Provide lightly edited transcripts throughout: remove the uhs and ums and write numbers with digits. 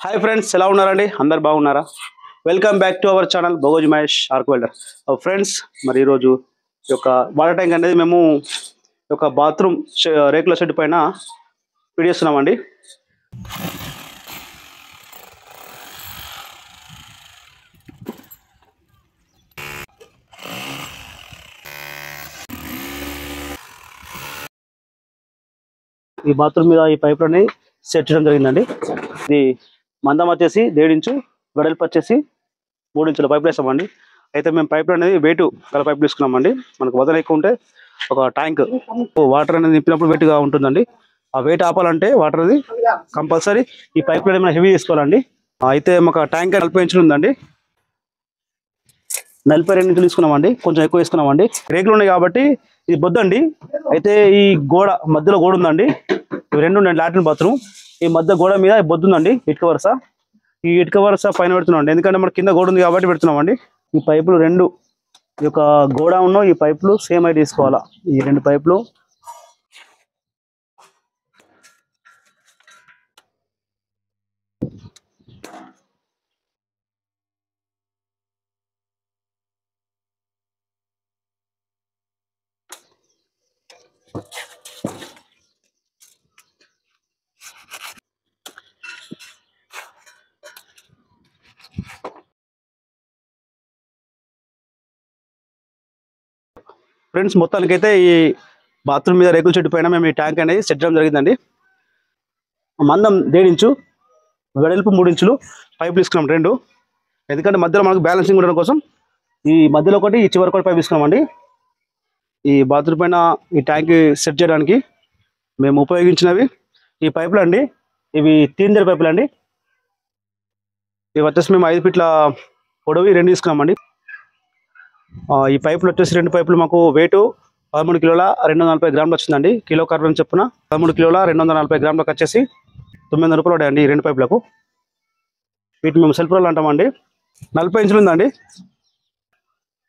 Hi friends, ఎలా ఉన్నారండి? అందరు బాగున్నారా? Welcome back to our channel భోగోజ్ మహేష్ ఆర్క్ వెల్డర్. ఫ్రెండ్స్, మరి ఈరోజు ఈ యొక్క వాటర్ ట్యాంక్ అనేది మేము ఈ యొక్క బాత్రూమ్ రేకుల షెడ్ పైన పిడిస్తున్నామండి. ఈ బాత్రూమ్ మీద ఈ పైప్లని సెట్ చేయడం జరిగిందండి. ఇది మందం వచ్చేసి 1.5 ఇంచు, వెడల్పు వచ్చేసి 3 ఇంచుల పైపులు వేస్తామండి. అయితే మేము పైపులు అనేది వెయిట్ గల పైపులు తీసుకున్నామండి. మనకు వదన ఎక్కువ ఉంటే ఒక ట్యాంక్ వాటర్ అనేది నింపినప్పుడు వెయిట్గా ఉంటుందండి. ఆ వెయిట్ ఆపాలంటే వాటర్ అది కంపల్సరీ ఈ పైపులు అనేది మనం హెవీ తీసుకోవాలండి. అయితే మాకు ట్యాంక్ 40 ఇంచులు ఉందండి. 42 ఇంచులు తీసుకున్నామండి. కొంచెం ఎక్కువ తీసుకున్నామండి. రేకులు ఉన్నాయి కాబట్టి ఇది బొద్దండి. అయితే ఈ మధ్యలో గోడ ఉందండి. ఇవి రెండు ఉన్నాయి, లాట్రిన్ బాత్రూమ్. ఈ మధ్య గోడ మీద బొద్దు ఉందండి, ఇటుక వరుస. ఈ ఇటుక వరుస పైన పెడుతున్నాం ఎందుకంటే మన కింద గోడ ఉంది కాబట్టి పెడుతున్నామండి. ఈ పైపులు రెండు, ఈ యొక్క గోడ ఉన్న ఈ పైపులు సేమ్ అయితే తీసుకోవాలా. ఈ రెండు పైపులు ఫ్రెండ్స్, మొత్తానికైతే ఈ బాత్రూమ్ మీద రేకుల చెట్టు పైన మేము ఈ ట్యాంక్ అనేది సెట్ చేయడం జరిగిందండి. మందం 1.5 ఇంచు, వెడల్పు 3 ఇంచులు పైపులు తీసుకున్నాం రెండు. ఎందుకంటే మధ్యలో మనకు బ్యాలెన్సింగ్ ఉండడం కోసం ఈ మధ్యలో ఒకటి, ఈ చివరి ఒకటి పైపు తీసుకున్నామండి. ఈ బాత్రూమ్ పైన ఈ ట్యాంక్ సెట్ చేయడానికి మేము ఉపయోగించినవి ఈ పైపులు అండి. ఇవి 3 పైపులు అండి. ఇవి వచ్చేసి మేము 5 ఫీట్ల పొడవి 2 తీసుకున్నామండి. ఈ పైపులు వచ్చేసి 2 పైపులు మాకు వెయిట్ 13 కిలోల 240 గ్రాములు వచ్చిందండి. కిలో కార్బన్ చొప్పున 13 కిలోల 240 గ్రాములకు వచ్చేసి 900 రూపాయలు పడాయండి ఈ 2 పైపులకు. వీటిని మేము సెల్ఫ్ రోల్ అంటామండి. 40 ఇంచులు ఉందండి.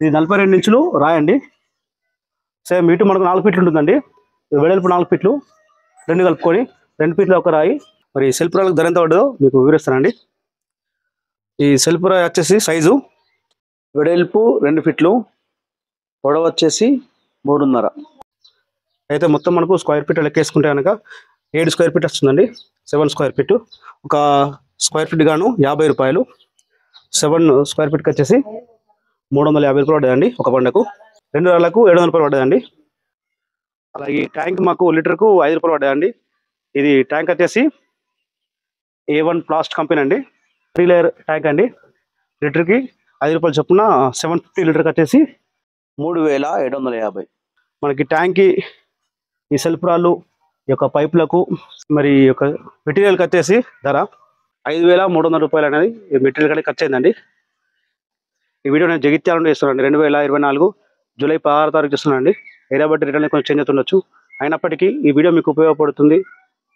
ఇది 42 ఇంచులు రాయండి. సేమ్ ఇటు మనకు 4 ఫీట్లు ఉంటుందండి. వెడల్పు 4 ఫీట్లు, 2 కలుపుకొని 2 ఫీట్ల ఒక రాయి. మరి సెల్ఫ్ రోల్కి ధర ఎంత పడ్డదో మీకు వివరిస్తానండి. ఈ సెల్ఫ్ రాయి వచ్చేసి సైజు వెడల్పు 2 ఫీట్లు, పొడవు వచ్చేసి 3.5. అయితే మొత్తం మనకు స్క్వేర్ ఫీట్ లెక్కేసుకుంటే కనుక 7 స్క్వేర్ ఫీట్ వస్తుందండి. 7 స్క్వేర్ ఫీట్, ఒక స్క్వేర్ ఫీట్ గాను 50 రూపాయలు. 7 స్క్వేర్ ఫీట్కి వచ్చేసి 350 రూపాయలు పడ్డదండి ఒక బండకు. 2 రాళ్ళకు 700 రూపాయలు పడ్డదండి. అలాగే ట్యాంక్ మాకు లీటర్కు 5 రూపాయలు పడ్డదండి. ఇది ట్యాంక్ వచ్చేసి A1 ప్లాస్ట్ కంపెనీ అండి. 3 లేయర్ ట్యాంక్ అండి. లీటర్కి 5 రూపాయలు చొప్పున 750 లీటర్కి వచ్చేసి 3750. మనకి ట్యాంక్కి ఈ సెల్ఫ్ రాళ్ళు, ఈ యొక్క పైపులకు, మరి ఈ యొక్క మెటీరియల్కి వచ్చేసి ధర 5300 రూపాయలు అనేది ఈ మెటీరియల్ కానీ ఖర్చు అయిందండి. ఈ వీడియో నేను జగిత్యాల నుండి చేస్తున్నాను. 2024 జూలై 16 తారీఖు చేస్తున్నానండి. ఏరియా బట్టి రిటర్న్ కొంచెం చేంజ్ అవుతుండొచ్చు. అయినప్పటికీ ఈ వీడియో మీకు ఉపయోగపడుతుంది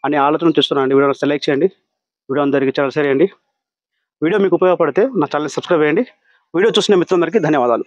అనే ఆలోచన చేస్తున్నానండి. వీడియో సెలెక్ట్ చేయండి, వీడియో అందరికీ చాలా షేర్ చేయండి. వీడియో మీకు ఉపయోగపడితే నా ఛానల్ సబ్స్క్రైబ్ చేయండి. వీడియో చూసిన మిత్రులందరికీ ధన్యవాదాలు.